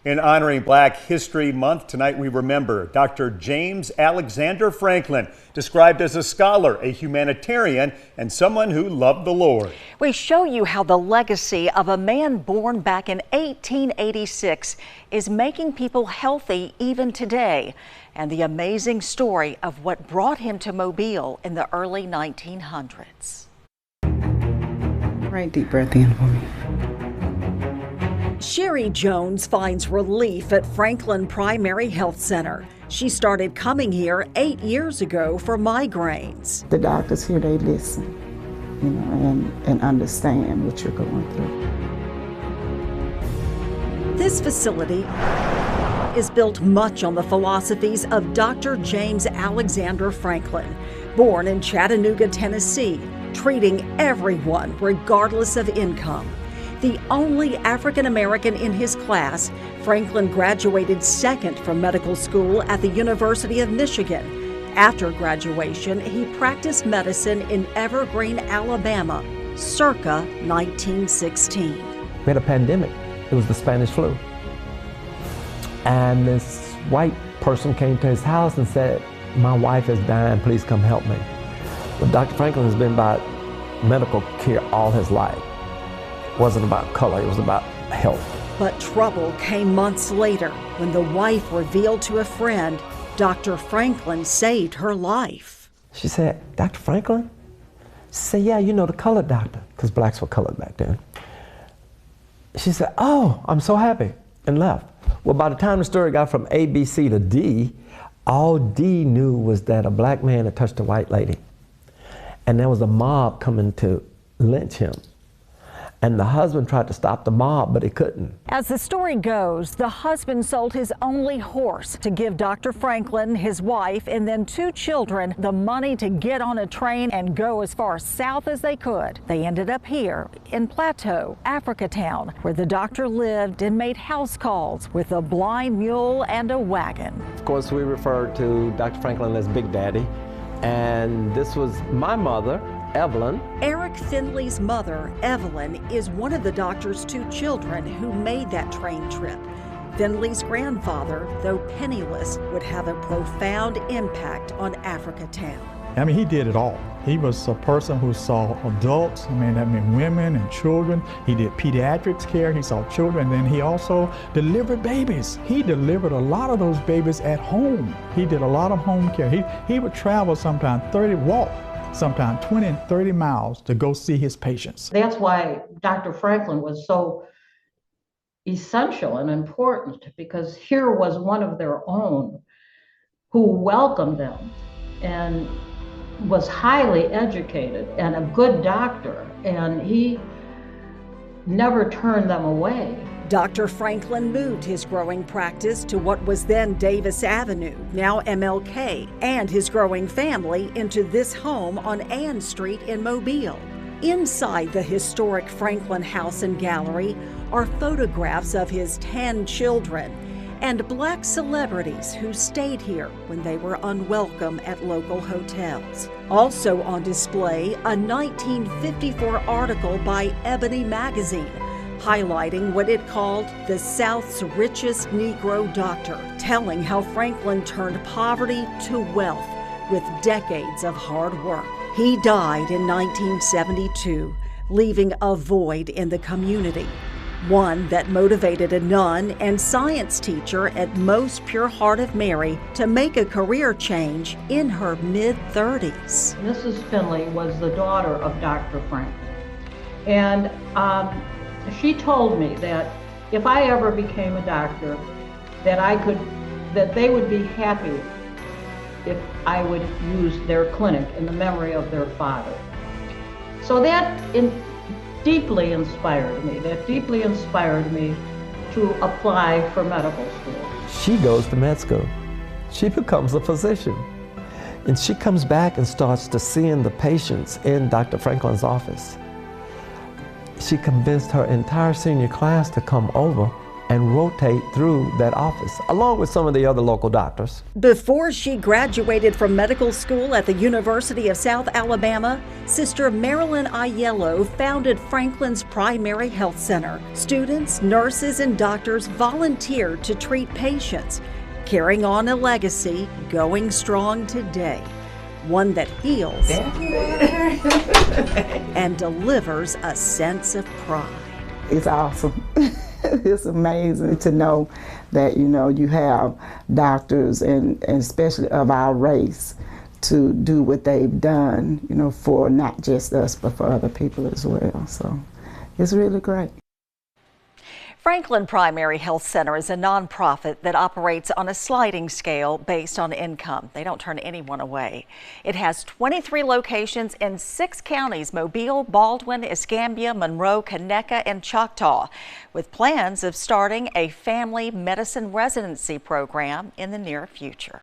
In honoring Black History Month, tonight we remember Dr. James Alexander Franklin, described as a scholar, a humanitarian, and someone who loved the Lord. We show you how the legacy of a man born back in 1886 is making people healthy even today, and the amazing story of what brought him to Mobile in the early 1900s. Right, deep breath in for me. Sherry Jones finds relief at Franklin Primary Health Center. She started coming here 8 years ago for migraines. The doctors here, they listen, you know, and understand what you're going through. This facility is built much on the philosophies of Dr. James Alexander Franklin, born in Chattanooga, Tennessee, treating everyone regardless of income. The only African American in his class, Franklin graduated second from medical school at the University of Michigan. After graduation, he practiced medicine in Evergreen, Alabama, circa 1916. We had a pandemic. It was the Spanish flu. And this white person came to his house and said, "My wife is dying, please come help me." Well, Dr. Franklin has been about medical care all his life. It wasn't about color, it was about health. But trouble came months later when the wife revealed to a friend Dr. Franklin saved her life. She said, "Dr. Franklin?" She said, "Yeah, you know, the colored doctor," because blacks were colored back then. She said, "Oh, I'm so happy," and left. Well, by the time the story got from A, B, C to D, all D knew was that a black man had touched a white lady. And there was a mob coming to lynch him. And the husband tried to stop the mob, but he couldn't. As the story goes, the husband sold his only horse to give Dr. Franklin, his wife, and then 2 children the money to get on a train and go as far south as they could. They ended up here in Plateau, Africatown, where the doctor lived and made house calls with a blind mule and a wagon. Of course, we referred to Dr. Franklin as Big Daddy. And this was my mother, Evelyn. Eric Finley's mother, Evelyn, is one of the doctor's 2 children who made that train trip. Finley's grandfather, though penniless, would have a profound impact on Africatown. I mean, he did it all. He was a person who saw adults, that meant women and children. He did pediatrics care, he saw children, and then he also delivered babies. He delivered a lot of those babies at home. He did a lot of home care. He would travel sometimes 20 and 30 miles to go see his patients. That's why Dr. Franklin was so essential and important, because here was one of their own who welcomed them and was highly educated and a good doctor, and he never turned them away. Dr. Franklin moved his growing practice to what was then Davis Avenue, now MLK, and his growing family into this home on Ann Street in Mobile. Inside the historic Franklin House and Gallery are photographs of his 10 children and black celebrities who stayed here when they were unwelcome at local hotels. Also on display, a 1954 article by Ebony magazine highlighting what it called the South's richest Negro doctor, telling how Franklin turned poverty to wealth with decades of hard work. He died in 1972, leaving a void in the community, one that motivated a nun and science teacher at Most Pure Heart of Mary to make a career change in her mid-30s. Mrs. Finley was the daughter of Dr. Franklin, and she told me that if I ever became a doctor, that they would be happy if I would use their clinic in the memory of their father. So that deeply inspired me. That deeply inspired me to apply for medical school. She goes to med school. She becomes a physician. And she comes back and starts to seeing the patients in Dr. Franklin's office. She convinced her entire senior class to come over and rotate through that office, along with some of the other local doctors. Before she graduated from medical school at the University of South Alabama, Sister Marilyn Aiello founded Franklin's Primary Health Center. Students, nurses, and doctors volunteered to treat patients, carrying on a legacy going strong today. One that heals and delivers a sense of pride. It's awesome. It's amazing to know that, you have doctors and especially of our race to do what they've done, for not just us, but for other people as well. So it's really great. Franklin Primary Health Center is a nonprofit that operates on a sliding scale based on income. They don't turn anyone away. It has 23 locations in 6 counties: Mobile, Baldwin, Escambia, Monroe, Conecuh, and Choctaw, with plans of starting a family medicine residency program in the near future.